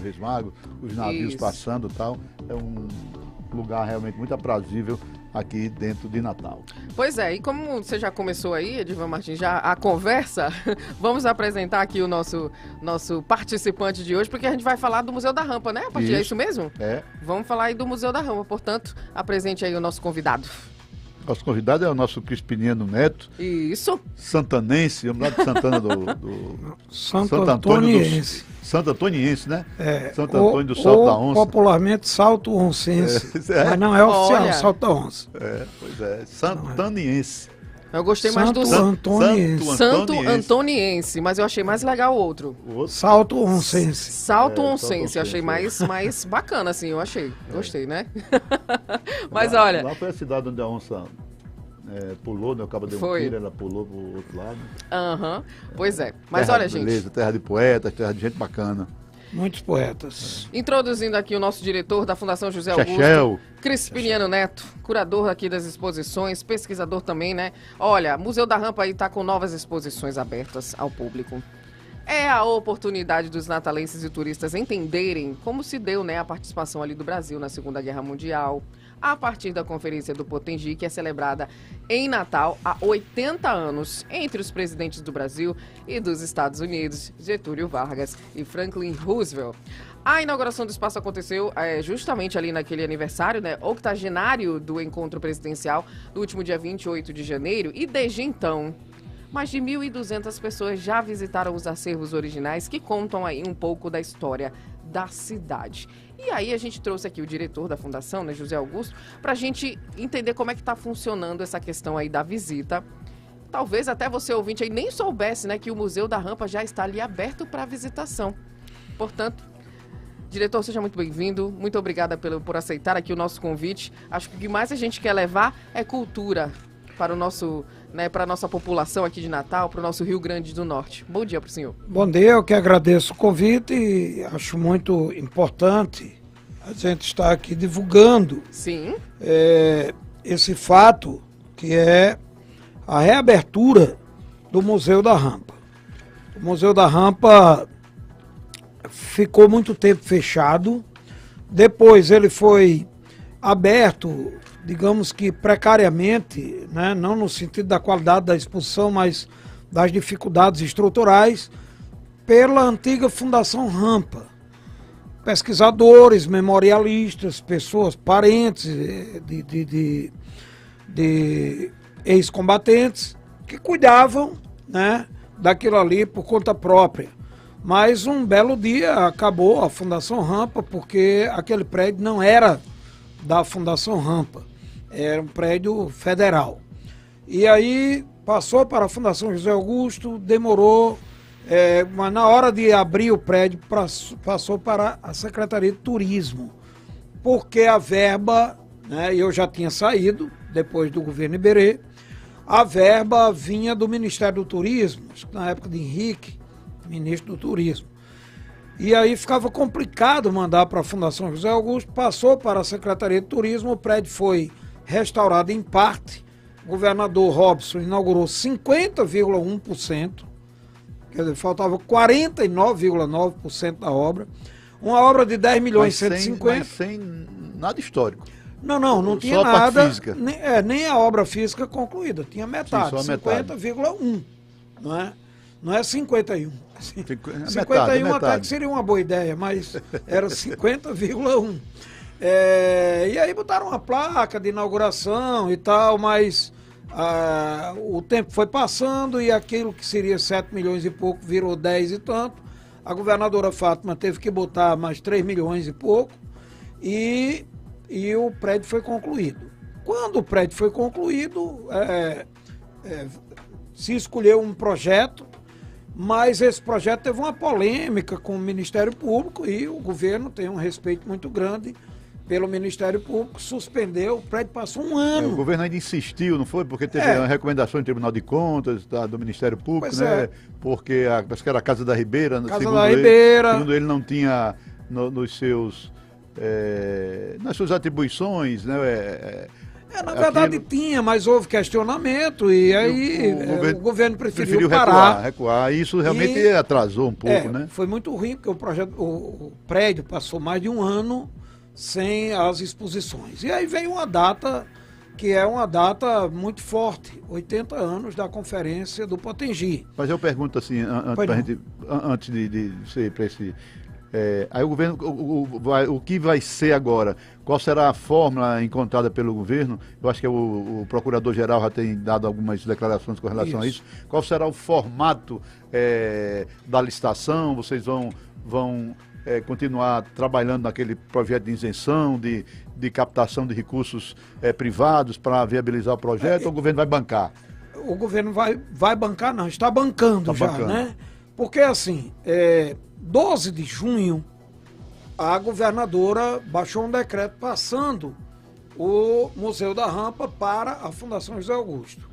Reis Magos, os navios passando e tal. É um lugar realmente muito aprazível aqui dentro de Natal. Pois é, e como você já começou aí, Edivan Martins, já a conversa, vamos apresentar aqui o nosso participante de hoje, porque a gente vai falar do Museu da Rampa, né, Paty? É isso mesmo? É. Vamos falar aí do Museu da Rampa, portanto, apresente aí o nosso convidado. Nosso convidado é o nosso Crispiniano Neto. Isso. Santanense, vamos lá de Santana Santo Antoniense. Santo Antoniense, né? É, Santo Antônio do Salto da Onça. Popularmente Salto Oncense. Mas não é oficial, Olha. Salto da Onça. Pois é. Santaniense. Eu gostei mais do Santo Antoniense, mas eu achei mais legal o outro. Salto Oncense. Salto Oncense, eu achei mais bacana, assim, eu achei. Gostei, né? Mas lá, olha... Lá foi a cidade onde a onça pulou, né? O cabo deu um tiro, ela pulou pro outro lado. Aham, pois é. Mas Terra olha, de beleza, gente... terra de poetas, terra de gente bacana. Muitos poetas. Introduzindo aqui o nosso diretor da Fundação José Augusto, Crispiniano Neto, curador aqui das exposições, pesquisador também, né? Olha, Museu da Rampa aí tá com novas exposições abertas ao público. É a oportunidade dos natalenses e turistas entenderem como se deu, né, a participação ali do Brasil na Segunda Guerra Mundial, a partir da Conferência do Potengi, que é celebrada em Natal há 80 anos, entre os presidentes do Brasil e dos Estados Unidos, Getúlio Vargas e Franklin Roosevelt. A inauguração do espaço aconteceu justamente ali naquele aniversário, né, octogenário do encontro presidencial, no último dia 28 de janeiro, e desde então... mais de 1.200 pessoas já visitaram os acervos originais que contam aí um pouco da história da cidade. E aí a gente trouxe aqui o diretor da fundação, né, José Augusto, para a gente entender como é que está funcionando essa questão aí da visita. Talvez até você, ouvinte, aí nem soubesse, né, que o Museu da Rampa já está ali aberto para visitação. Portanto, diretor, seja muito bem-vindo. Muito obrigada por aceitar aqui o nosso convite. Acho que o que mais a gente quer levar é cultura para o nosso, né, para a nossa população aqui de Natal, para o nosso Rio Grande do Norte. Bom dia para o senhor. Bom dia, eu que agradeço o convite e acho muito importante a gente estar aqui divulgando esse fato que é a reabertura do Museu da Rampa. O Museu da Rampa ficou muito tempo fechado, depois ele foi aberto, digamos que precariamente, né? Não no sentido da qualidade da exposição, mas das dificuldades estruturais, pela antiga Fundação Rampa. Pesquisadores, memorialistas, pessoas, parentes de ex-combatentes, que cuidavam, né, daquilo ali por conta própria. Mas um belo dia acabou a Fundação Rampa, porque aquele prédio não era da Fundação Rampa. Era um prédio federal. E aí passou para a Fundação José Augusto, demorou, mas na hora de abrir o prédio passou para a Secretaria de Turismo, porque a verba, né, eu já tinha saído, depois do governo Iberê, a verba vinha do Ministério do Turismo, na época de Henrique, ministro do Turismo. E aí ficava complicado mandar para a Fundação José Augusto, passou para a Secretaria de Turismo, o prédio foi restaurado em parte, o governador Robson inaugurou 50,1%, quer dizer, faltava 49,9% da obra, uma obra de 10 milhões e 150. Mas sem nada histórico. Não tinha nada, nem a obra física concluída, tinha metade, 50,1%, não é? Não é 51. 51 até que seria uma boa ideia, mas era 50,1. E aí botaram uma placa de inauguração e tal, mas o tempo foi passando e aquilo que seria 7 milhões e pouco virou 10 e tanto. A governadora Fátima teve que botar mais 3 milhões e pouco e o prédio foi concluído. Quando o prédio foi concluído, se escolheu um projeto, mas esse projeto teve uma polêmica com o Ministério Público e o governo tem um respeito muito grande pelo Ministério Público, suspendeu, o prédio passou um ano. O governo ainda insistiu, não foi? Porque teve uma recomendação do Tribunal de Contas, do Ministério Público, né? Porque acho que era a Casa da Ribeira, segundo ele não tinha nas suas atribuições, né? Na verdade tinha, mas houve questionamento e aí o governo preferiu parar. Recuar. E isso realmente atrasou um pouco, né? Foi muito ruim, porque o prédio passou mais de um ano sem as exposições. E aí veio uma data que é uma data muito forte, 80 anos da Conferência do Potengi. Mas eu pergunto assim, antes de ser para esse... aí o governo, o que vai ser agora? Qual será a fórmula encontrada pelo governo? Eu acho que o Procurador-Geral já tem dado algumas declarações com relação a isso. Qual será o formato da licitação? Vocês vão continuar trabalhando naquele projeto de isenção, de captação de recursos privados para viabilizar o projeto, ou o governo vai bancar? O governo vai bancar, não, está bancando né? Porque assim, 12 de junho, a governadora baixou um decreto passando o Museu da Rampa para a Fundação José Augusto.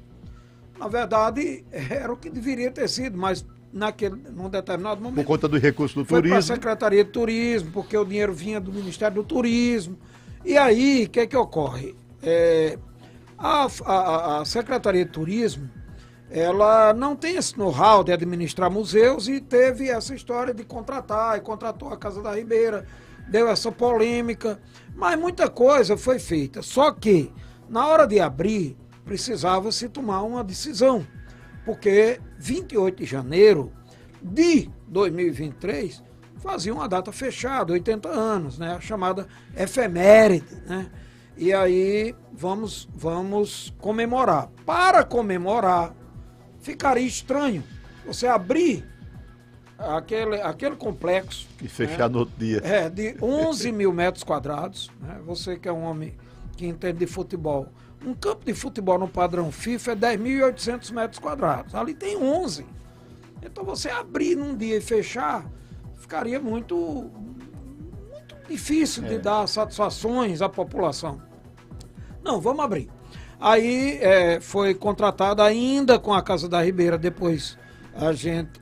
Na verdade, era o que deveria ter sido, mas num determinado momento... Por conta do recurso do turismo. Foi para a Secretaria de Turismo, porque o dinheiro vinha do Ministério do Turismo. E aí, o que ocorre? A Secretaria de Turismo, ela não tem esse know-how de administrar museus e teve essa história de contratar, e contratou a Casa da Ribeira, deu essa polêmica, mas muita coisa foi feita. Só que, na hora de abrir, precisava se tomar uma decisão, porque 28 de janeiro de 2023 fazia uma data fechada, 80 anos, né, a chamada efeméride, né? E aí vamos comemorar. Para comemorar, ficaria estranho você abrir aquele complexo e fechar no outro dia. De 11 mil metros quadrados, né? Você que é um homem que entende de futebol, um campo de futebol no padrão FIFA é 10.800 metros quadrados, ali tem 11. Então você abrir num dia e fechar, ficaria muito difícil de dar satisfações à população. Não, vamos abrir. Aí foi contratado ainda com a Casa da Ribeira, depois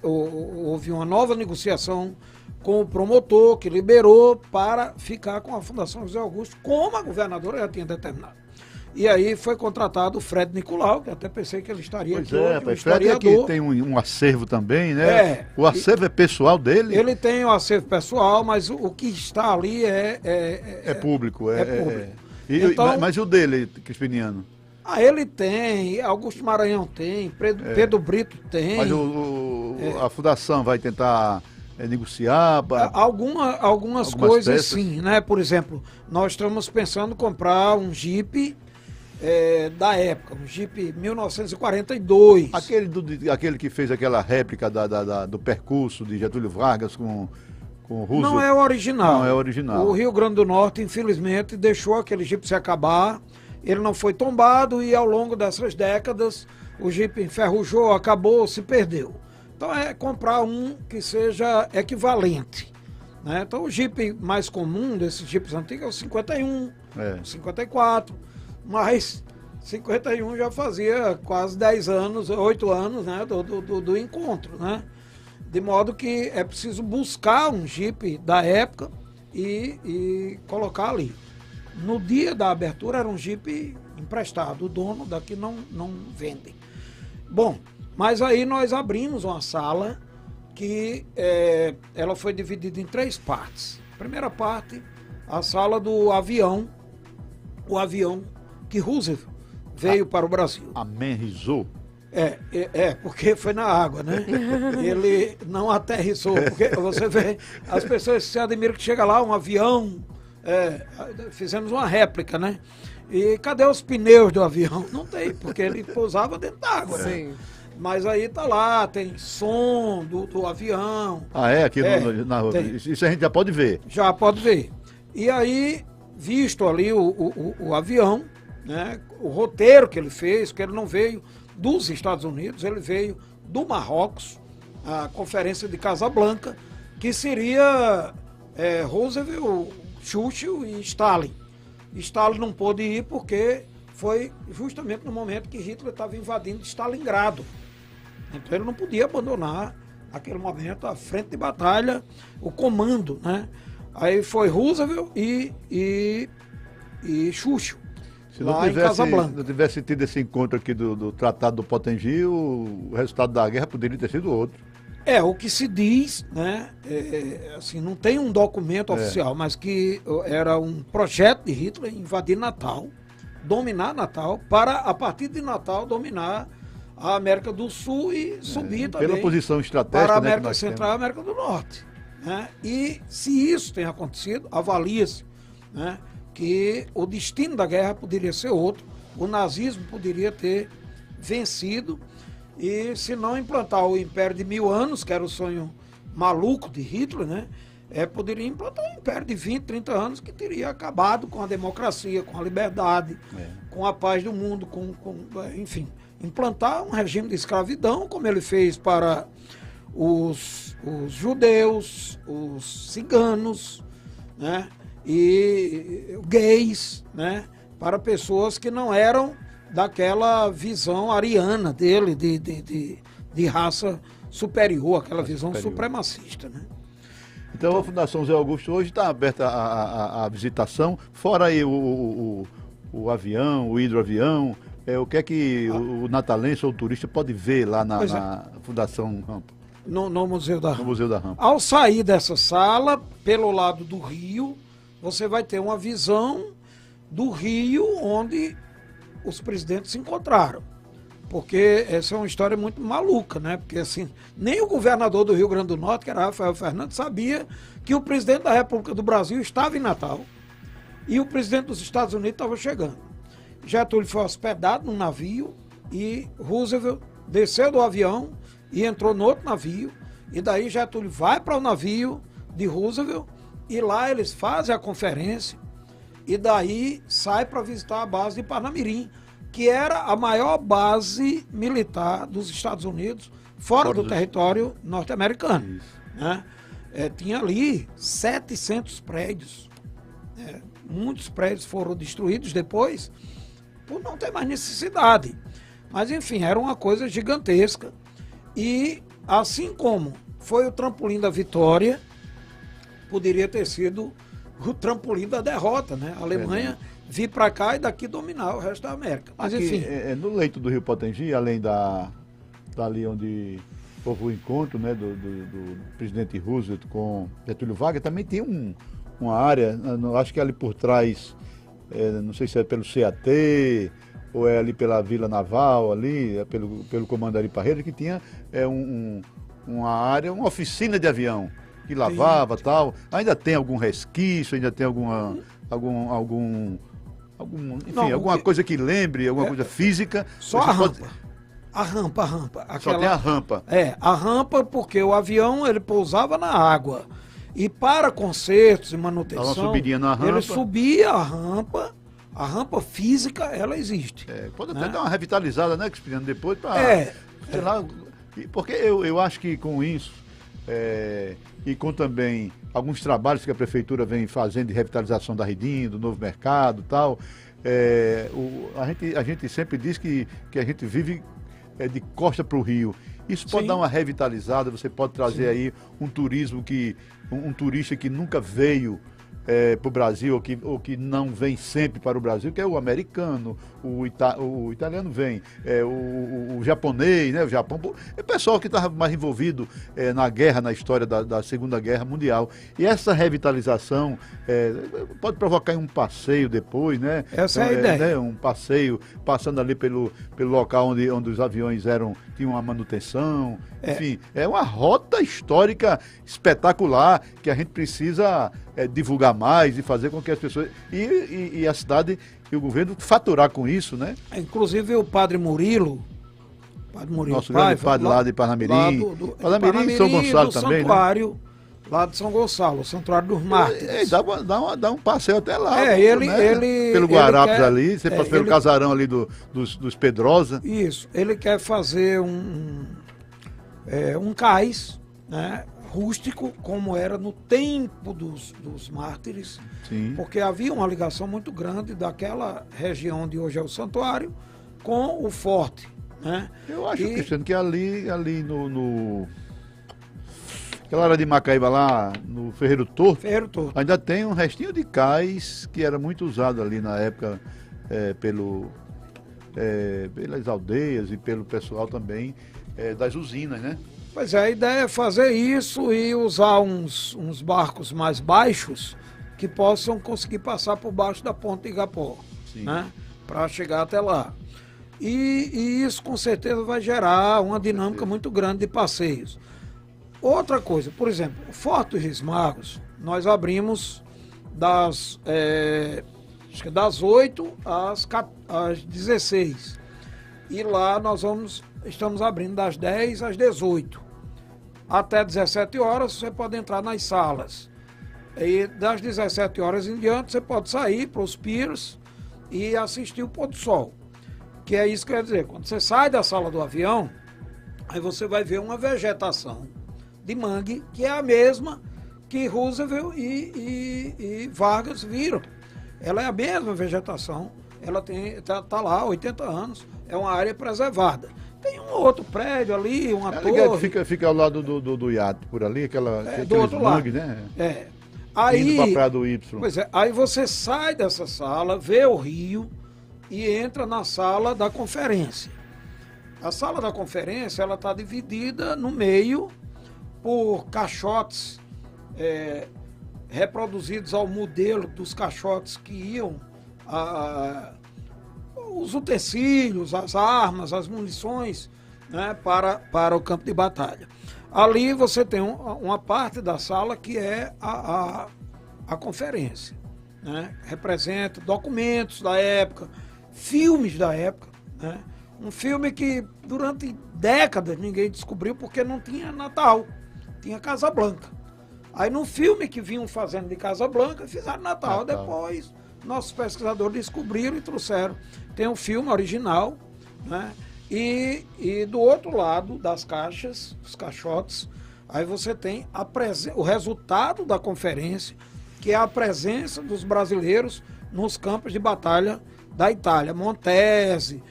houve uma nova negociação com o promotor, que liberou para ficar com a Fundação José Augusto, como a governadora já tinha determinado. E aí foi contratado o Fred Nicolau, que até pensei que ele estaria aqui hoje, o Fred é que tem um acervo também, né? O acervo é pessoal dele? Ele tem um acervo pessoal, mas o que está ali é público. Público. Então, mas e o dele, Crispiniano? Ele tem, Augusto Maranhão tem, Pedro Brito tem. Mas a fundação vai tentar negociar? Algumas coisas peças? Sim, né? Por exemplo, nós estamos pensando em comprar um Jeep da época, um Jeep 1942. Aquele que fez aquela réplica do percurso de Getúlio Vargas com o Roosevelt. Não é o original. Não é o original. O Rio Grande do Norte, infelizmente, deixou aquele Jeep se acabar. Ele não foi tombado e ao longo dessas décadas o Jeep enferrujou, acabou, se perdeu. Então é comprar um que seja equivalente, né? Então o Jeep mais comum desses Jeeps antigos é o 51, 54, mas 51 já fazia quase 10 anos, 8 anos, né, do encontro, né? De modo que é preciso buscar um Jeep da época e colocar ali. No dia da abertura era um Jeep emprestado, o dono daqui não vendem. Bom, mas aí nós abrimos uma sala que ela foi dividida em 3 partes. Primeira parte, a sala do avião, o avião que Roosevelt veio para o Brasil. Amenizou? Porque foi na água, né? Ele não aterrissou, porque você vê, as pessoas se admiram que chega lá um avião, fizemos uma réplica, né? E cadê os pneus do avião? Não tem, porque ele pousava dentro da água. Sim. Mas aí tá lá, tem som do avião. Aqui isso a gente já pode ver. Já pode ver. E aí, visto ali o avião, né? O roteiro que ele fez, que ele não veio dos Estados Unidos, ele veio do Marrocos, a Conferência de Casablanca, que seria Roosevelt, Churchill e Stalin. Stalin não pôde ir porque foi justamente no momento que Hitler estava invadindo Stalingrado. Então ele não podia abandonar, naquele momento, a frente de batalha, o comando, né? Aí foi Roosevelt e Churchill. Se não tivesse tido esse encontro aqui do Tratado do Potengi, o resultado da guerra poderia ter sido outro. O que se diz, né, assim, não tem um documento oficial, mas que era um projeto de Hitler invadir Natal, dominar Natal, para, a partir de Natal, dominar a América do Sul e subir também pela posição estratégica, para a América Central e a América do Norte. Né? E se isso tem acontecido, avalia-se, né, que o destino da guerra poderia ser outro, o nazismo poderia ter vencido, e se não implantar o Império de 1000 anos, que era o sonho maluco de Hitler, né, poderia implantar um império de 20, 30 anos que teria acabado com a democracia, com a liberdade, com a paz do mundo, enfim, implantar um regime de escravidão, como ele fez para os judeus, os ciganos, né, e gays, né, para pessoas que não eram daquela visão ariana dele, de raça superior, aquela visão supremacista, né? Então a Fundação José Augusto hoje está aberta à visitação, fora aí o avião, o hidroavião, o que é que o natalense ou o turista pode ver lá na Fundação Rampa? No Museu da Rampa. No Museu da Rampa. Ao sair dessa sala, pelo lado do rio, você vai ter uma visão do rio onde os presidentes se encontraram. Porque essa é uma história muito maluca, né? Porque assim, nem o governador do Rio Grande do Norte, que era Rafael Fernandes, sabia que o presidente da República do Brasil estava em Natal e o presidente dos Estados Unidos estava chegando. Getúlio foi hospedado num navio e Roosevelt desceu do avião e entrou no outro navio, e daí Getúlio vai para o navio de Roosevelt e lá eles fazem a conferência e daí sai para visitar a base de Parnamirim, que era a maior base militar dos Estados Unidos fora do território norte-americano. Né? Tinha ali 700 prédios. Muitos prédios foram destruídos depois por não ter mais necessidade. Mas, enfim, era uma coisa gigantesca. E, assim como foi o trampolim da vitória, poderia ter sido o trampolim da derrota, né? A Alemanha vir para cá e daqui dominar o resto da América. Mas, aqui, enfim... no leito do Rio Potengi, além dali onde houve o encontro, né, do presidente Roosevelt com Getúlio Vargas, também tem uma área, acho que é ali por trás, não sei se é pelo CAT ou é ali pela Vila Naval, ali, pelo Comando Ari Parreira, que tinha uma área, uma oficina de avião, que lavava e tal. Ainda tem algum resquício, ainda tem alguma coisa que lembre, alguma coisa física. Só a rampa. A rampa. Só tem a rampa. A rampa porque o avião ele pousava na água. E para consertos e manutenção, subidinha na rampa. Ele subia a rampa física, ela existe. Pode até dar uma revitalizada, né, Cristiano, depois para... sei lá, porque eu acho que com isso, e com também alguns trabalhos que a Prefeitura vem fazendo de revitalização da Redinha, do Novo Mercado e tal, a gente sempre diz que a gente vive de costa para o rio. Isso pode dar uma revitalizada, você pode trazer aí um turismo um turista que nunca veio para o Brasil, ou que não vem sempre para o Brasil, que é o americano, o italiano vem, o japonês, né, o Japão, é o pessoal que estava mais envolvido na guerra, na história da Segunda Guerra Mundial. E essa revitalização pode provocar um passeio depois, né? Essa é a ideia. Né, um passeio passando ali pelo local onde os aviões tinham uma manutenção. Enfim, é uma rota histórica espetacular que a gente precisa divulgar mais e fazer com que as pessoas... E a cidade e o governo faturar com isso, né? Inclusive o Padre Murilo... Nosso grande padre lá de Parnamirim. Parnamirim e São Gonçalo também, santuário, né? Lá de São Gonçalo, o Santuário dos Mártires. Dá um passeio até lá. Pelo Guarapes ali, você passa pelo casarão ali dos Pedrosa. Isso, ele quer fazer um cais, né, rústico, como era no tempo dos mártires. Sim. Porque havia uma ligação muito grande daquela região onde hoje é o santuário com o forte. Né? Eu acho, Cristiano, que ali aquela área de Macaíba lá, no Ferreiro Torto, ainda tem um restinho de cais que era muito usado ali na época pelas aldeias e pelo pessoal também das usinas, né? Pois é, a ideia é fazer isso e usar uns barcos mais baixos que possam conseguir passar por baixo da ponte de Igapó, né? Para chegar até lá. E isso com certeza vai gerar uma dinâmica muito grande de passeios. Outra coisa, por exemplo, o Forte dos Reis Magos, nós abrimos das 8 às 16. E lá estamos abrindo das 10 às 18. Até 17 horas você pode entrar nas salas. E das 17 horas em diante você pode sair para os piers e assistir o pôr do sol. Que é isso que quer dizer, quando você sai da sala do avião, aí você vai ver uma vegetação de mangue que é a mesma que Roosevelt e Vargas viram. Ela é a mesma vegetação, ela tá lá há 80 anos, é uma área preservada. Tem um outro prédio ali, uma torre. Fica ao lado do iate, por ali, do outro lado, né? Aí, indo pra Praia do Y. Pois é, aí você sai dessa sala, vê o rio e entra na sala da conferência. A sala da conferência, ela está dividida no meio por caixotes reproduzidos ao modelo dos caixotes que iam os utensílios, as armas, as munições, né, para o campo de batalha. Ali você tem uma parte da sala que é a conferência, né? Representa documentos da época, filmes da época, né? Um filme que durante décadas ninguém descobriu porque não tinha Natal, tinha Casablanca. Aí no filme que vinham fazendo de Casablanca, fizeram Natal. Depois nossos pesquisadores descobriram e trouxeram. Tem um filme original, né? E do outro lado das caixas, os caixotes, aí você tem o resultado da conferência, que é a presença dos brasileiros nos campos de batalha da Itália. Montese,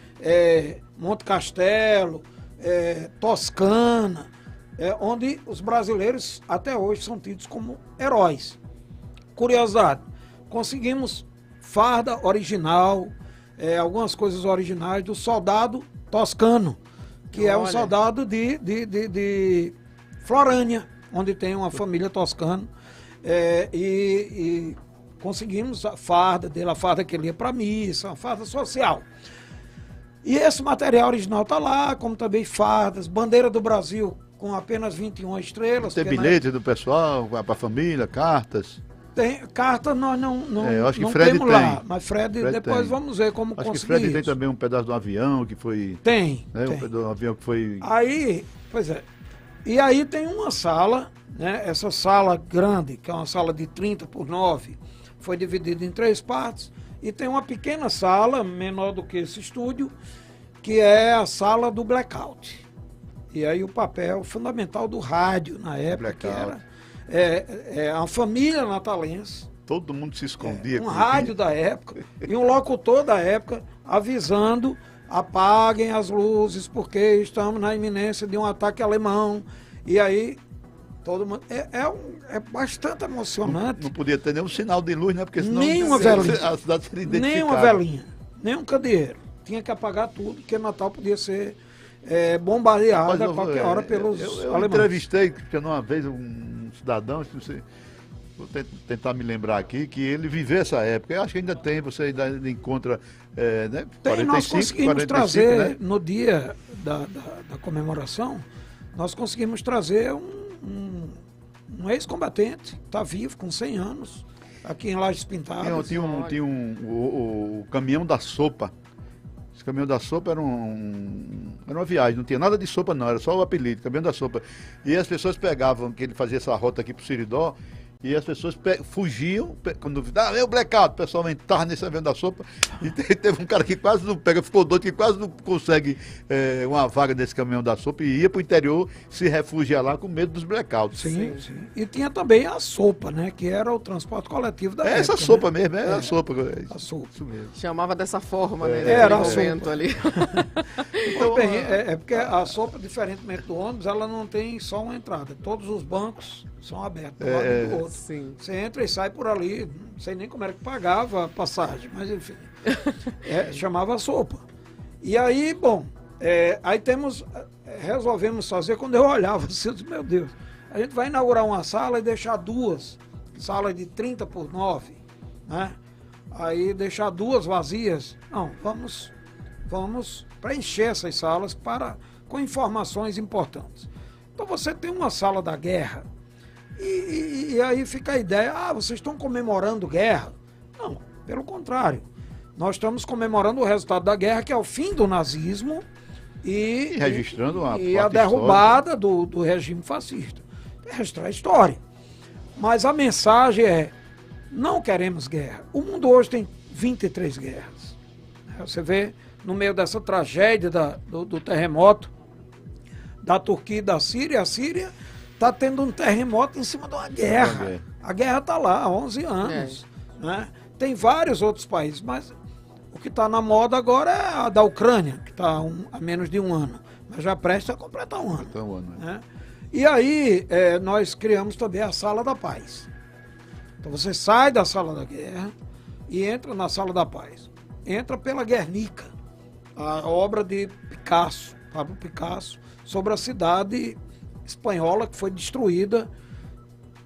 Monte Castelo, Toscana, onde os brasileiros até hoje são tidos como heróis. Curiosidade, conseguimos farda original, algumas coisas originais do soldado toscano, que é um soldado de Florânia, onde tem uma família toscana, e conseguimos a farda dele, a farda que ele ia para a missa, uma farda social. E esse material original está lá, como também fardas, bandeira do Brasil com apenas 21 estrelas. Tem bilhete do pessoal, para a família, cartas? Tem, carta nós não eu acho que não Fred temos tem. lá, mas Fred depois tem. Vamos ver como acho conseguir que Fred tem isso. também um pedaço do avião que foi... Tem, né, tem. Um pedaço do avião que foi... Aí, pois é, e aí tem uma sala, né, essa sala grande, que é uma sala de 30 por 9, foi dividida em 3 partes, e tem uma pequena sala, menor do que esse estúdio, que é a sala do blackout. E aí o papel fundamental do rádio na época, blackout. Que era a família natalense. Todo mundo se escondia. Um rádio da época e um locutor da época avisando: apaguem as luzes porque estamos na iminência de um ataque alemão. E aí todo mundo... É bastante emocionante. Não podia ter nenhum sinal de luz, né? Porque senão nenhuma velinha, a cidade seria identificada. Nem uma velinha, nem um candeeiro. Tinha que apagar tudo, porque Natal podia ser bombardeado a qualquer hora pelos alemães. Eu entrevistei uma vez um cidadão, vou tentar me lembrar aqui, que ele viveu essa época. Eu acho que ainda tem, você ainda encontra... né, 45, nós conseguimos 45, trazer, né? No dia da comemoração, nós conseguimos trazer um ex-combatente, está vivo, com 100 anos, aqui em Lajes Pintadas. Tinha o caminhão da sopa. Esse caminhão da sopa era uma viagem, não tinha nada de sopa não, era só o apelido, caminhão da sopa. E as pessoas pegavam, que ele fazia essa rota aqui pro Siridó, e as pessoas fugiam, quando é o blackout, o pessoal entrava nesse avião da sopa, e teve um cara que quase não pega, ficou doido, que quase não consegue uma vaga nesse caminhão da sopa, e ia pro interior se refugiar lá com medo dos blackouts. Sim. E tinha também a sopa, né, que era o transporte coletivo da época. Essa sopa, né? mesmo, era a sopa. A sopa. Isso mesmo. Chamava dessa forma, né? Era a momento sopa. ali. Então, bem, porque a sopa, diferentemente do ônibus, ela não tem só uma entrada. Todos os bancos são abertos, de um lado e do outro. outra. Sim. Você entra e sai por ali, não sei nem como era que pagava a passagem, mas enfim, chamava sopa. E aí, bom, aí resolvemos fazer, quando eu olhava, assim, eu disse, meu Deus, a gente vai inaugurar uma sala e deixar duas, sala de 30 por 9, né? Aí deixar duas vazias. Não, vamos preencher essas salas com informações importantes. Então você tem uma sala da guerra e aí fica a ideia, vocês estão comemorando guerra. Não, pelo contrário. Nós estamos comemorando o resultado da guerra, que é o fim do nazismo e registrando a derrubada do regime fascista. Registrar a história. Mas a mensagem é, não queremos guerra. O mundo hoje tem 23 guerras. Você vê, no meio dessa tragédia do terremoto da Turquia e da Síria, a Síria está tendo um terremoto em cima de uma guerra. A guerra está lá há 11 anos. Né? Tem vários outros países, mas o que está na moda agora é a da Ucrânia, que está há menos de um ano, mas já presta a completar um ano. Né? E aí nós criamos também a Sala da Paz. Então você sai da Sala da Guerra e entra na Sala da Paz. Entra pela Guernica, a obra de Picasso, Pablo Picasso, sobre a cidade espanhola que foi destruída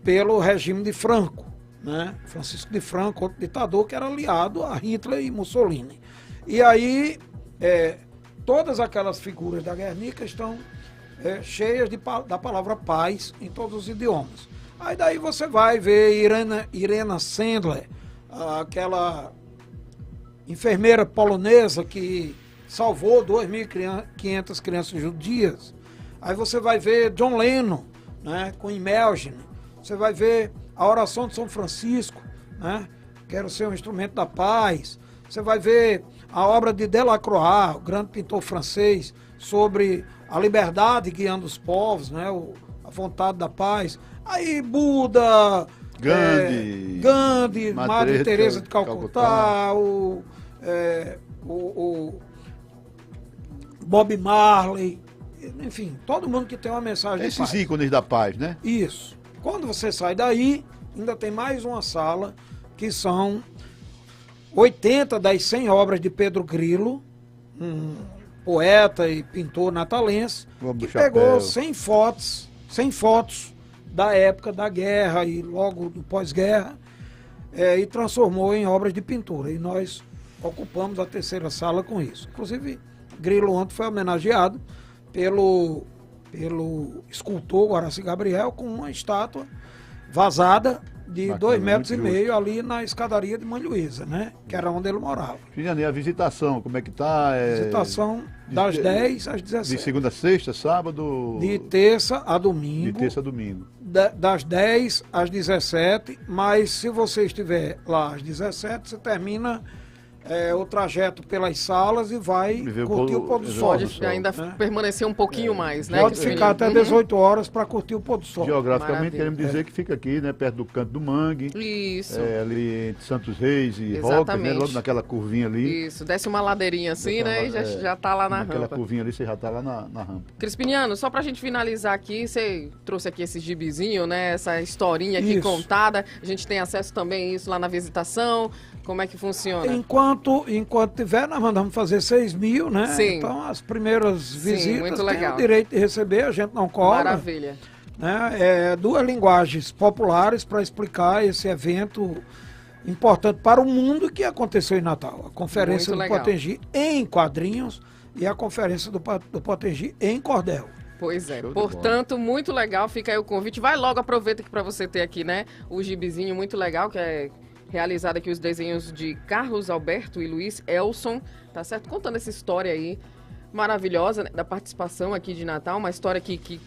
pelo regime de Franco, né? Francisco de Franco, outro ditador que era aliado a Hitler e Mussolini. E aí todas aquelas figuras da Guernica estão cheias da palavra paz em todos os idiomas. Aí daí você vai ver Irena Sendler, aquela enfermeira polonesa que salvou 2.500 crianças judias. Aí você vai ver John Lennon, né, com Imagine. Você vai ver a oração de São Francisco, né, Quero Ser um Instrumento da Paz. Você vai ver a obra de Delacroix, o grande pintor francês, sobre a liberdade guiando os povos, né, a vontade da paz. Aí Buda, Gandhi, Madre Teresa de Calcutá, o Bob Marley, enfim, todo mundo que tem uma mensagem de paz. Esses ícones da paz, né? Isso. Quando você sai daí, ainda tem mais uma sala, que são 80 das 100 obras de Pedro Grillo, um poeta e pintor natalense, que pegou 100 fotos da época da guerra e logo do pós-guerra, e transformou em obras de pintura. E nós ocupamos a terceira sala com isso. Inclusive, Grillo ontem foi homenageado pelo escultor Guaraci Gabriel com uma estátua vazada de 2,5 metros ali na escadaria de Mãe Luísa, né? Que era onde ele morava. E a visitação, como é que tá? Visitação das 10 às 17. De segunda a sexta, sábado? De terça a domingo. De terça a domingo. Das 10 às 17, mas se você estiver lá às 17, você termina o trajeto pelas salas e vai curtir o pôr do sol. Pode ainda permanecer um pouquinho mais, né? Pode ficar até 18 horas para curtir o pôr do sol. Geograficamente, queremos dizer que fica aqui, né? Perto do Canto do Mangue. Isso. Ali entre Santos Reis e Rocas, né? Logo naquela curvinha ali. Isso, desce uma ladeirinha assim, né? E já tá lá na rampa. Naquela curvinha ali, você já tá lá na rampa. Crispiniano, só pra gente finalizar aqui, você trouxe aqui esse gibizinho, né? Essa historinha aqui contada. A gente tem acesso também a isso lá na visitação. Como é que funciona? Enquanto tiver, nós mandamos fazer 6 mil, né? Sim. Então, as primeiras visitas muito têm legal. O direito de receber, a gente não cobra. Maravilha. Né? 2 linguagens populares para explicar esse evento importante para o mundo que aconteceu em Natal. A Conferência do Potengi em quadrinhos e a Conferência do Potengi em cordel. Pois é, portanto, muito legal, fica aí o convite. Vai logo, aproveita que para você ter aqui, né, o gibizinho muito legal, que é realizado aqui os desenhos de Carlos Alberto e Luiz Elson, tá certo? Contando essa história aí maravilhosa, né, da participação aqui de Natal, uma história que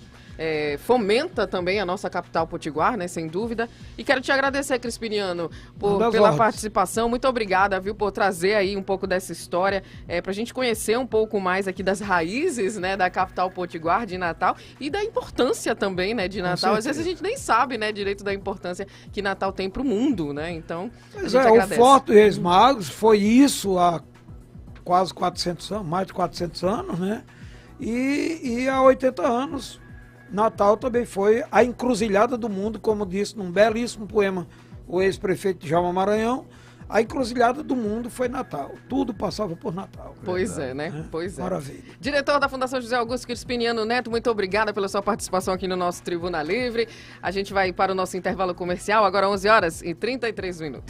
fomenta também a nossa capital potiguar, né, sem dúvida. E quero te agradecer, Crispiniano, pela participação. Muito obrigada, viu, por trazer aí um pouco dessa história, pra gente conhecer um pouco mais aqui das raízes, né, da capital potiguar de Natal e da importância também, né, de Natal. Às vezes a gente nem sabe, né, direito da importância que Natal tem pro mundo, né, então a gente agradece. O Forte Reis Magos foi isso há quase 400 anos, mais de 400 anos, né, e há 80 anos Natal também foi a encruzilhada do mundo, como disse num belíssimo poema o ex-prefeito Djalma Maranhão. A encruzilhada do mundo foi Natal. Tudo passava por Natal. Pois é, né? Pois é. Maravilha. Diretor da Fundação José Augusto Crispiniano Neto, muito obrigada pela sua participação aqui no nosso Tribuna Livre. A gente vai para o nosso intervalo comercial, agora 11h33.